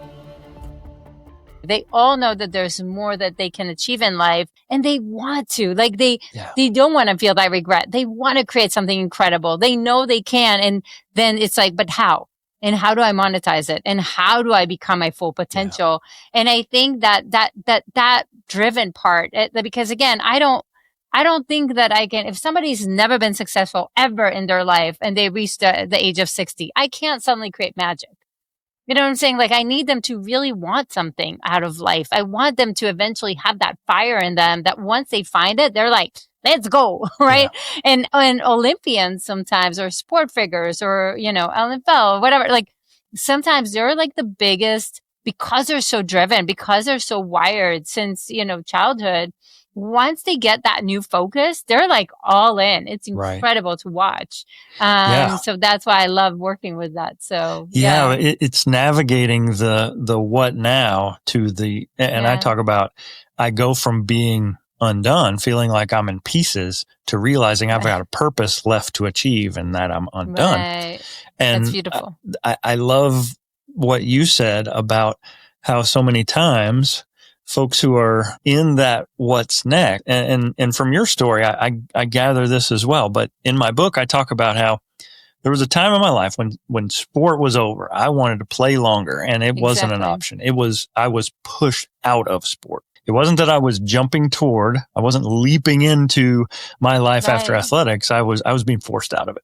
They all know that there's more that they can achieve in life, and they want to. Like they don't want to feel that regret. They want to create something incredible. They know they can. And then it's like, but how? And how do I monetize it? And how do I become my full potential? Yeah. And I think that driven part, because again, I don't think that I can, if somebody's never been successful ever in their life and they reach the age of 60, I can't suddenly create magic. You know what I'm saying? Like I need them to really want something out of life. I want them to eventually have that fire in them that once they find it, they're like, let's go, right? Yeah. And Olympians sometimes, or sport figures, or, NFL, whatever, like sometimes they're like the biggest because they're so driven, because they're so wired since, childhood, once they get that new focus, they're like all in. It's incredible to watch. So that's why I love working with that. So it's navigating the what now to the, and I talk about, I go from being undone, feeling like I'm in pieces, to realizing I've got a purpose left to achieve and that I'm undone. Right. And that's beautiful. I love what you said about how so many times folks who are in that what's next, and from your story, I gather this as well. But in my book, I talk about how there was a time in my life when sport was over. I wanted to play longer, and it wasn't an option. I was pushed out of sport. It wasn't that I was jumping toward, I wasn't leaping into my life after athletics. I was being forced out of it.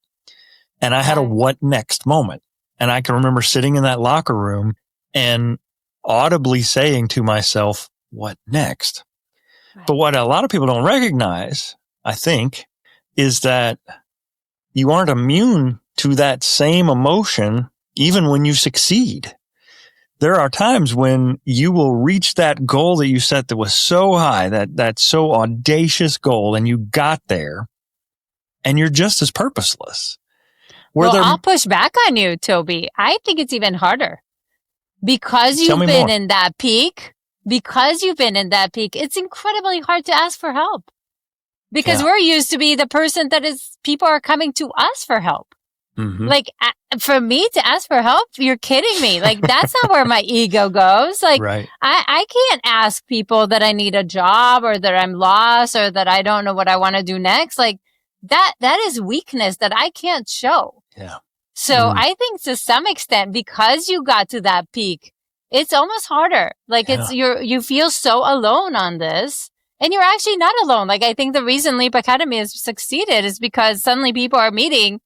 And I had a what next moment. And I can remember sitting in that locker room and audibly saying to myself, what next? Right. But what a lot of people don't recognize, I think, is that you aren't immune to that same emotion even when you succeed. There are times when you will reach that goal that you set that was so high, that so audacious goal, and you got there, and you're just as purposeless. I'll push back on you, Toby. I think it's even harder. Because you've been in that peak, it's incredibly hard to ask for help. Because we're used to be the person people are coming to us for help. Mm-hmm. Like, for me to ask for help, you're kidding me. Like, that's not where my ego goes. Like, I can't ask people that I need a job or that I'm lost or that I don't know what I want to do next. Like, that is weakness that I can't show. Yeah. So I think to some extent, because you got to that peak, it's almost harder. Like you feel so alone on this, and you're actually not alone. Like, I think the reason Leap Academy has succeeded is because suddenly people are meeting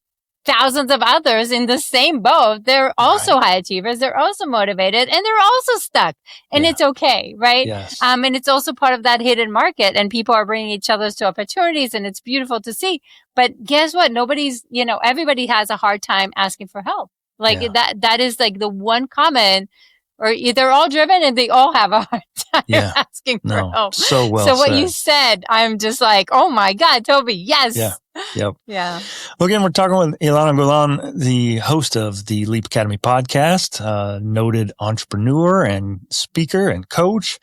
thousands of others in the same boat. They're also high achievers. They're also motivated, and they're also stuck, and it's okay. Right. Yes. And it's also part of that hidden market, and people are bringing each other to opportunities, and it's beautiful to see. But guess what? Everybody has a hard time asking for help. Like that is like the one common, or they're all driven and they all have a hard time asking for help. So well So what said. you said, I'm just like, oh my God, Toby, yes. Yeah. Yep. Yeah. Well, again, we're talking with Ilana Golan, the host of the Leap Academy podcast, noted entrepreneur and speaker and coach.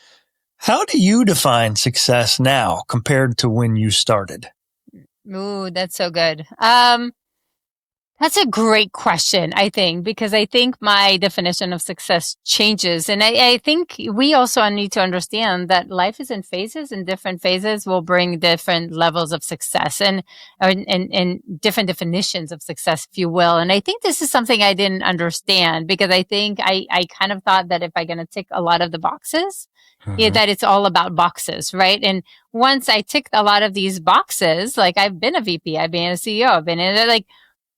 How do you define success now compared to when you started? Ooh, that's so good. That's a great question, I think, because I think my definition of success changes. And I think we also need to understand that life is in phases, and different phases will bring different levels of success and different definitions of success, if you will. And I think this is something I didn't understand, because I think I kind of thought that if I'm going to tick a lot of the boxes, that it's all about boxes, right? And once I ticked a lot of these boxes, like I've been a VP, I've been a CEO, I've been in it, like,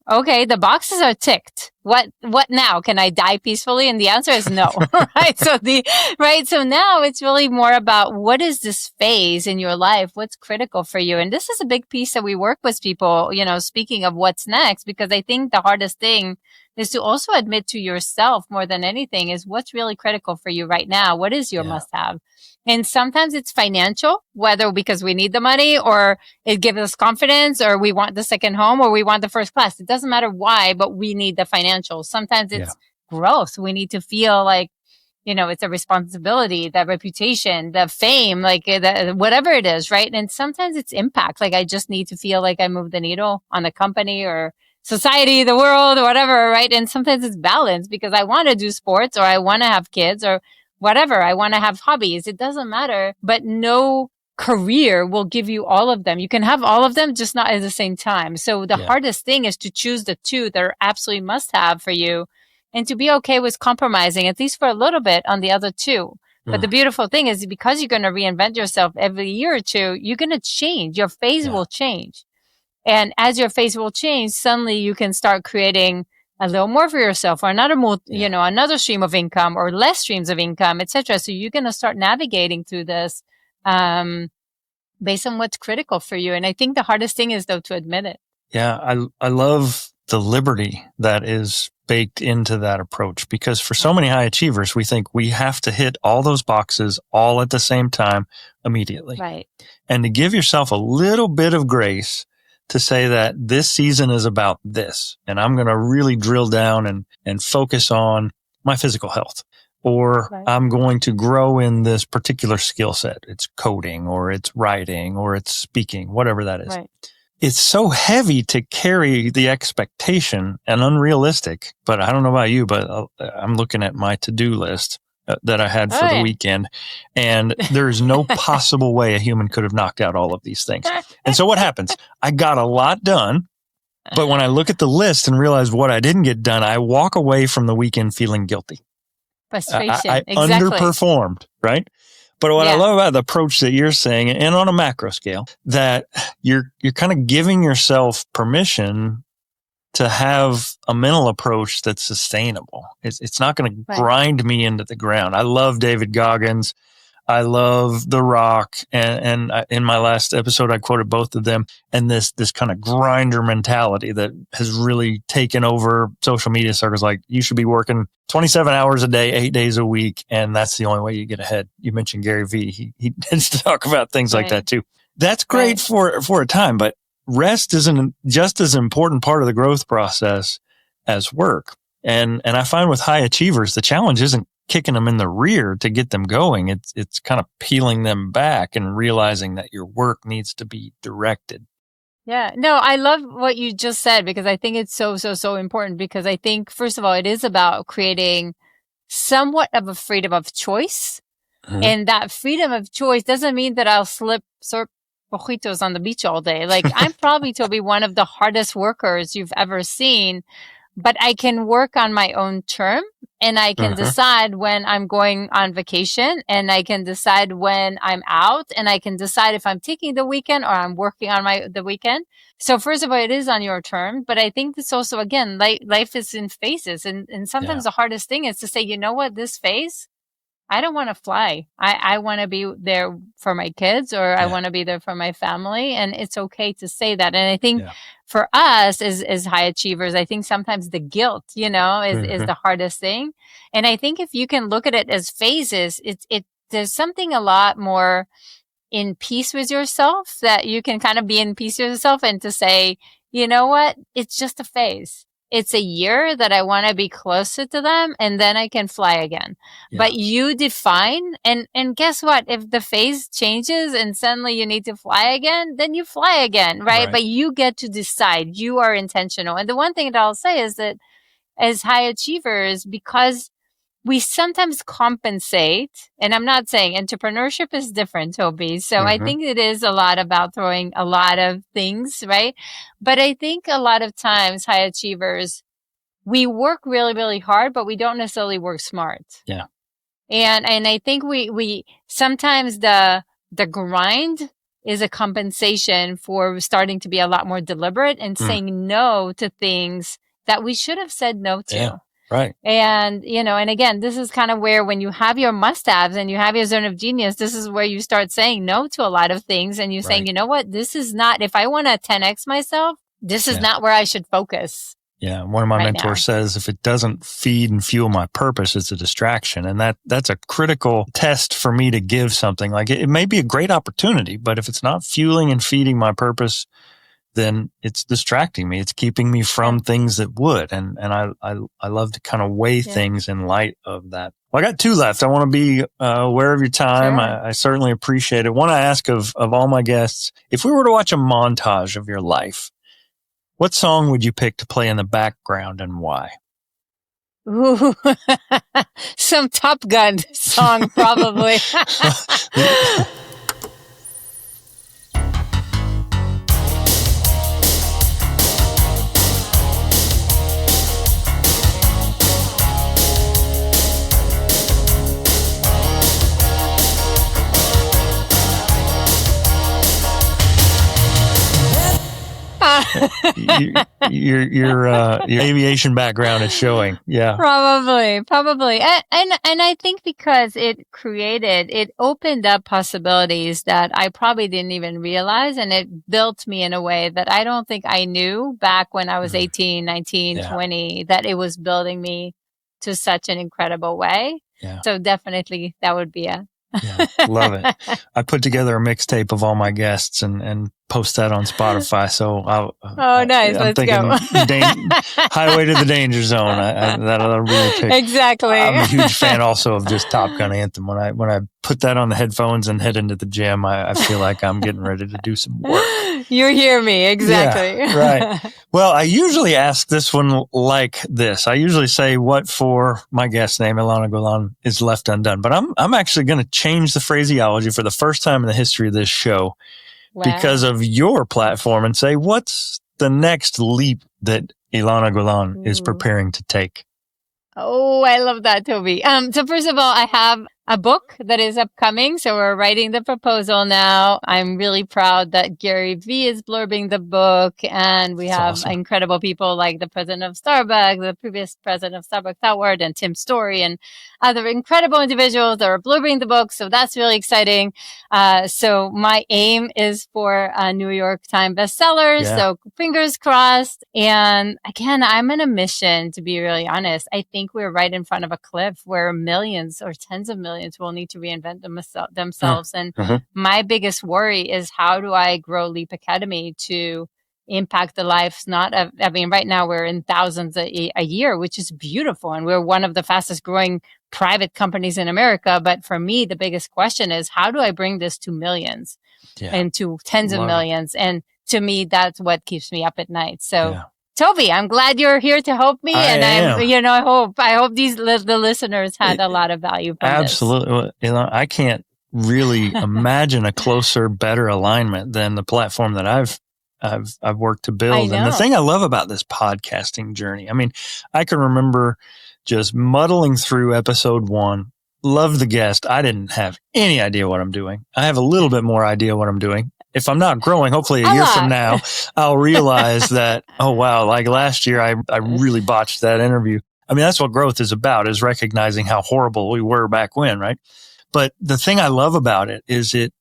okay, the boxes are ticked. What now? Can I die peacefully? And the answer is no, right? So now it's really more about what is this phase in your life? What's critical for you? And this is a big piece that we work with people, speaking of what's next, because I think the hardest thing is to also admit to yourself more than anything is what's really critical for you right now. What is your must have? And sometimes it's financial, whether because we need the money or it gives us confidence or we want the second home or we want the first class. It doesn't matter why, but we need the financial. Sometimes it's growth. We need to feel like, it's a responsibility, the reputation, the fame, like whatever it is, right? And sometimes it's impact. Like I just need to feel like I move the needle on the company or society, the world, or whatever, right? And sometimes it's balance because I want to do sports or I want to have kids or whatever. I want to have hobbies. It doesn't matter, but no career will give you all of them. You can have all of them, just not at the same time. So the hardest thing is to choose the two that are absolutely must have for you and to be okay with compromising, at least for a little bit, on the other two. But the beautiful thing is because you're going to reinvent yourself every year or two, you're going to change. Your phase will change. And as your phase will change, suddenly you can start creating a little more for yourself or another stream of income or less streams of income, etc. So you're going to start navigating through this based on what's critical for you. And I think the hardest thing is, though, to admit it. Yeah, I love the liberty that is baked into that approach. Because for so many high achievers, we think we have to hit all those boxes all at the same time immediately. Right. And to give yourself a little bit of grace to say that this season is about this, and I'm going to really drill down and focus on my physical health, or Right. I'm going to grow in this particular skill set. It's coding, or it's writing, or it's speaking, whatever that is. Right. It's so heavy to carry the expectation and unrealistic, but I don't know about you, but I'm looking at my to-do list that I had for the weekend, and there's no possible way a human could have knocked out all of these things. And so what happens? I got a lot done, but when I look at the list and realize what I didn't get done, I walk away from the weekend feeling guilty. Frustration. I Exactly. underperformed, right? But what I love about the approach that you're saying, and on a macro scale, that you're kind of giving yourself permission to have a mental approach that's sustainable. It's not going to grind me into the ground. I love David Goggins. I love The Rock. And in my last episode, I quoted both of them. And this kind of grinder mentality that has really taken over social media circles. Like, you should be working 27 hours a day, 8 days a week. And that's the only way you get ahead. You mentioned Gary Vee. He tends to talk about things like that too. That's great for a time, but rest is just as important part of the growth process as work. And I find with high achievers, the challenge isn't kicking them in the rear to get them going. It's kind of peeling them back and realizing that your work needs to be directed. Yeah. No, I love what you just said, because I think it's so important, because I think, first of all, it is about creating somewhat of a freedom of choice. Mm-hmm. And that freedom of choice doesn't mean that I'll surf mojitos on the beach all day. Like, I'm probably, Toby, one of the hardest workers you've ever seen, but I can work on my own term, and I can decide when I'm going on vacation, and I can decide when I'm out, and I can decide if I'm taking the weekend or I'm working on the weekend. So first of all, it is on your term, but I think it's also, again, life is in phases. And sometimes the hardest thing is to say, you know what, this phase, I don't want to fly. I want to be there for my kids, or I want to be there for my family. And it's okay to say that. And I think for us as high achievers, I think sometimes the guilt, is the hardest thing. And I think if you can look at it as phases, there's something a lot more in peace with yourself, that you can kind of be in peace with yourself and to say, you know what, it's just a phase. It's a year that I want to be closer to them, and then I can fly again. Yeah. But you define, and guess what? If the phase changes and suddenly you need to fly again, then you fly again, right? But you get to decide. You are intentional. And the one thing that I'll say is that as high achievers, because we sometimes compensate, and I'm not saying entrepreneurship is different, Toby. So I think it is a lot about throwing a lot of things, right? But I think a lot of times high achievers, we work really, really hard, but we don't necessarily work smart. Yeah. And I think we sometimes the grind is a compensation for starting to be a lot more deliberate and saying no to things that we should have said no to. Yeah. Right. And, and again, this is kind of where when you have your must-haves and you have your zone of genius, this is where you start saying no to a lot of things. And you're saying, you know what, this is not, if I want to 10X myself, this is not where I should focus. Yeah. One of my mentors says, if it doesn't feed and fuel my purpose, it's a distraction. And that's a critical test for me to give something. Like, it may be a great opportunity, but if it's not fueling and feeding my purpose, then it's distracting me. It's keeping me from things that would. And I love to kind of weigh things in light of that. Well, I got two left. I want to be aware of your time. Sure. I certainly appreciate it. One, I ask of all my guests, if we were to watch a montage of your life, what song would you pick to play in the background and why? Ooh, some Top Gun song, probably. Your aviation background is showing. Yeah. Probably. And I think because it opened up possibilities that I probably didn't even realize. And it built me in a way that I don't think I knew back when I was 18, 19, 20, that it was building me to such an incredible way. Yeah. So definitely that would be love it. I put together a mixtape of all my guests and post that on Spotify. So nice. I'm Let's go. Highway to the Danger Zone. That'll really pick. Exactly. I'm a huge fan also of just Top Gun Anthem. When I put that on the headphones and head into the gym, I feel like I'm getting ready to do some work. You hear me. Exactly. Yeah, right. Well, I usually ask this one like this. I usually say what for my guest name, Ilana Golan, is left undone. But I'm actually going to change the phraseology for the first time in the history of this show because of your platform and say, what's the next leap that Ilana Golan is preparing to take? Oh, I love that, Toby. So first of all, I have a book that is upcoming. So we're writing the proposal now. I'm really proud that Gary Vee is blurbing the book, and we have incredible people like the president of Starbucks, the previous president of Starbucks Howard, and Tim Story, and other incredible individuals that are blurbing the book. So that's really exciting. So my aim is for a New York Times bestseller. Yeah. So fingers crossed. And again, I'm on a mission, to be really honest. I think we're right in front of a cliff where millions or tens of millions will need to reinvent themselves. And my biggest worry is, how do I grow Leap Academy to impact the lives right now we're in thousands a year, which is beautiful. And we're one of the fastest growing private companies in America. But for me, the biggest question is, how do I bring this to millions and to tens of millions? And to me, that's what keeps me up at night. So Toby, I'm glad you're here to help me. I hope the listeners had a lot of value from this. Absolutely. I can't really imagine a closer, better alignment than the platform that I've worked to build. And the thing I love about this podcasting journey, I mean, I can remember just muddling through episode 1. Love the guest. I didn't have any idea what I'm doing. I have a little bit more idea what I'm doing. If I'm not growing, hopefully a year from now, I'll realize that, oh, wow, like last year, I really botched that interview. I mean, that's what growth is about, is recognizing how horrible we were back when, right? But the thing I love about it is it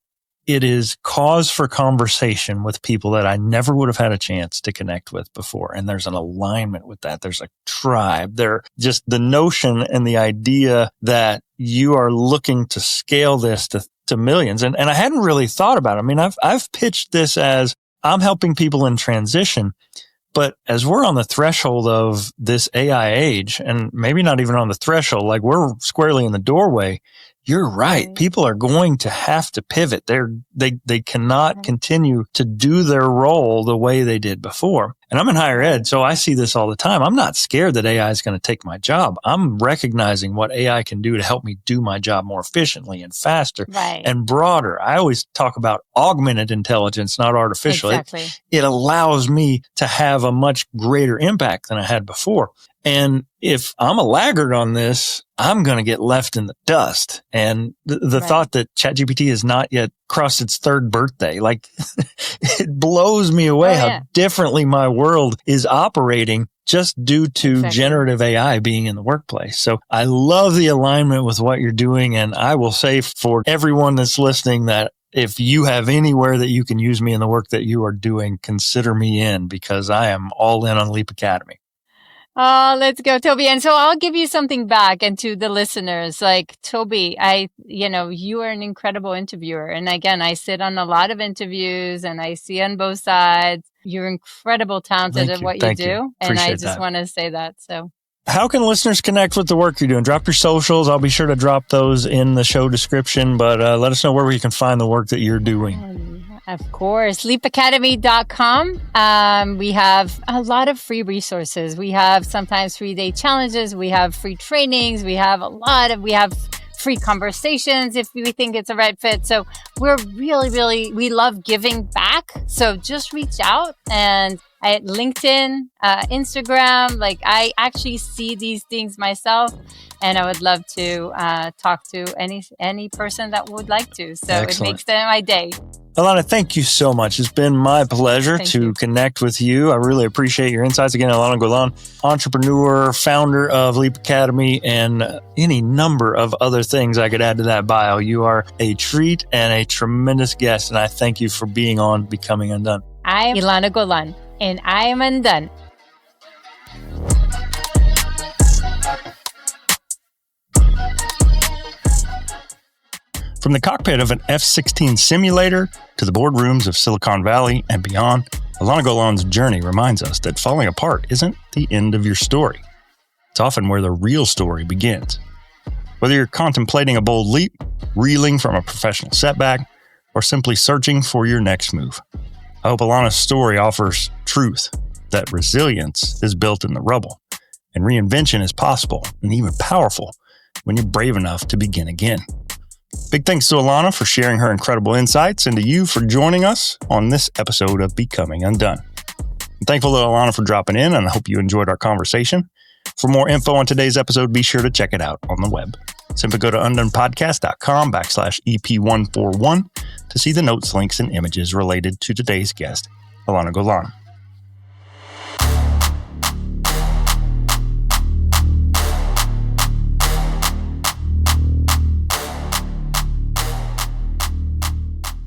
is cause for conversation with people that I never would have had a chance to connect with before. And there's an alignment with that. There's a tribe. Just the notion and the idea that you are looking to scale this to millions. And I hadn't really thought about it. I mean, I've pitched this as I'm helping people in transition, but as we're on the threshold of this AI age, and maybe not even on the threshold, like we're squarely in the doorway, you're right. People are going to have to pivot. They cannot continue to do their role the way they did before. And I'm in higher ed, so I see this all the time. I'm not scared that AI is going to take my job. I'm recognizing what AI can do to help me do my job more efficiently and faster and broader. I always talk about augmented intelligence, not artificial. Exactly. It allows me to have a much greater impact than I had before. And if I'm a laggard on this, I'm going to get left in the dust. And the thought that ChatGPT has not yet crossed its 3rd birthday, like it blows me away how differently my world is operating just due to generative AI being in the workplace. So I love the alignment with what you're doing. And I will say for everyone that's listening that if you have anywhere that you can use me in the work that you are doing, consider me in, because I am all in on Leap Academy. Oh, let's go, Toby. And so I'll give you something back, and to the listeners, like Toby, you are an incredible interviewer. And again, I sit on a lot of interviews and I see on both sides. You're incredible, talented at what you do. And I just want to say that. So how can listeners connect with the work you're doing? Drop your socials. I'll be sure to drop those in the show description, but let us know where we can find the work that you're doing. Of course, leapacademy.com. We have a lot of free resources. We have sometimes 3-day challenges. We have free trainings. We have free conversations if we think it's a right fit. So we're we love giving back. So just reach out, and at LinkedIn, Instagram. Like, I actually see these things myself, and I would love to talk to any person that would like to. So Excellent. It makes my day. Ilana, thank you so much. It's been my pleasure to connect with you. I really appreciate your insights. Again, Ilana Golan, entrepreneur, founder of Leap Academy, and any number of other things I could add to that bio. You are a treat and a tremendous guest, and I thank you for being on Becoming Undone. I am Ilana Golan, and I am undone. From the cockpit of an F-16 simulator to the boardrooms of Silicon Valley and beyond, Ilana Golan's journey reminds us that falling apart isn't the end of your story. It's often where the real story begins. Whether you're contemplating a bold leap, reeling from a professional setback, or simply searching for your next move, I hope Ilana's story offers truth, that resilience is built in the rubble, and reinvention is possible and even powerful when you're brave enough to begin again. Big thanks to Ilana for sharing her incredible insights and to you for joining us on this episode of Becoming Undone. I'm thankful to Ilana for dropping in, and I hope you enjoyed our conversation. For more info on today's episode, be sure to check it out on the web. Simply go to undonepodcast.com/EP141 to see the notes, links, and images related to today's guest, Ilana Golan.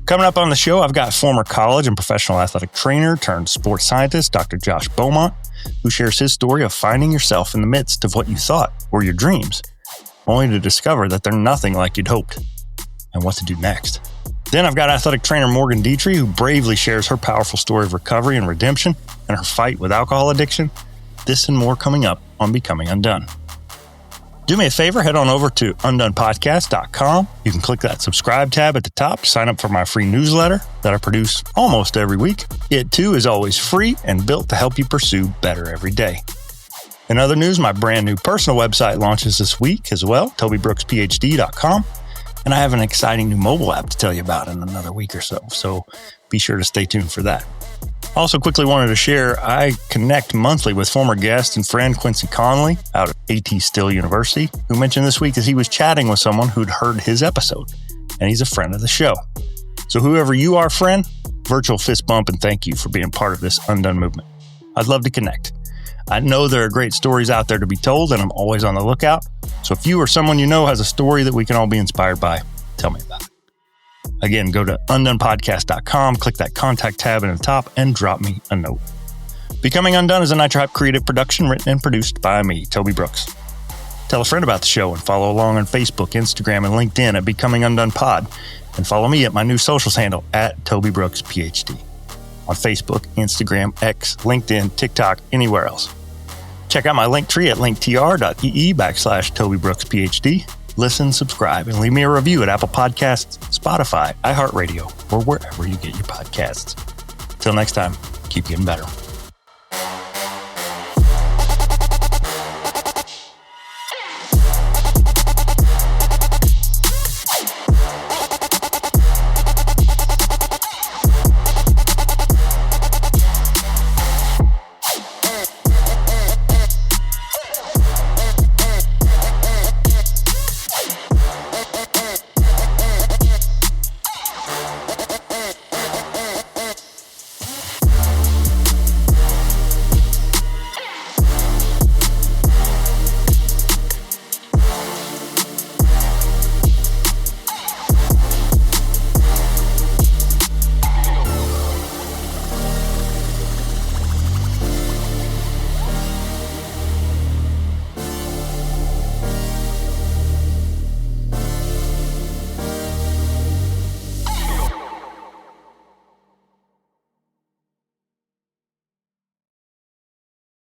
Coming up on the show, I've got former college and professional athletic trainer turned sports scientist, Dr. Josh Beaumont, who shares his story of finding yourself in the midst of what you thought were your dreams, only to discover that they're nothing like you'd hoped, and what to do next. Then I've got athletic trainer Morgan Dietrich, who bravely shares her powerful story of recovery and redemption and her fight with alcohol addiction. This and more coming up on Becoming Undone. Do me a favor, head on over to undonepodcast.com. You can click that subscribe tab at the top to sign up for my free newsletter that I produce almost every week. It too is always free and built to help you pursue better every day. In other news, my brand new personal website launches this week as well, tobybrooksphd.com. And I have an exciting new mobile app to tell you about in another week or so. So be sure to stay tuned for that. Also quickly wanted to share, I connect monthly with former guest and friend Quincy Conley out of AT Still University, who mentioned this week that he was chatting with someone who'd heard his episode, and he's a friend of the show. So whoever you are, friend, virtual fist bump and thank you for being part of this Undone movement. I'd love to connect. I know there are great stories out there to be told, and I'm always on the lookout. So if you or someone you know has a story that we can all be inspired by, tell me about it. Again, go to undonepodcast.com, click that contact tab in the top, and drop me a note. Becoming Undone is a Nitro Hype creative production written and produced by me, Toby Brooks. Tell a friend about the show and follow along on Facebook, Instagram, and LinkedIn at Becoming UnDone Pod. And follow me at my new socials handle at Toby Brooks, PhD. On Facebook, Instagram, X, LinkedIn, TikTok, anywhere else. Check out my link tree at linktr.ee/Toby Brooks, PhD. Listen, subscribe, and leave me a review at Apple Podcasts, Spotify, iHeartRadio, or wherever you get your podcasts. Till next time, keep getting better.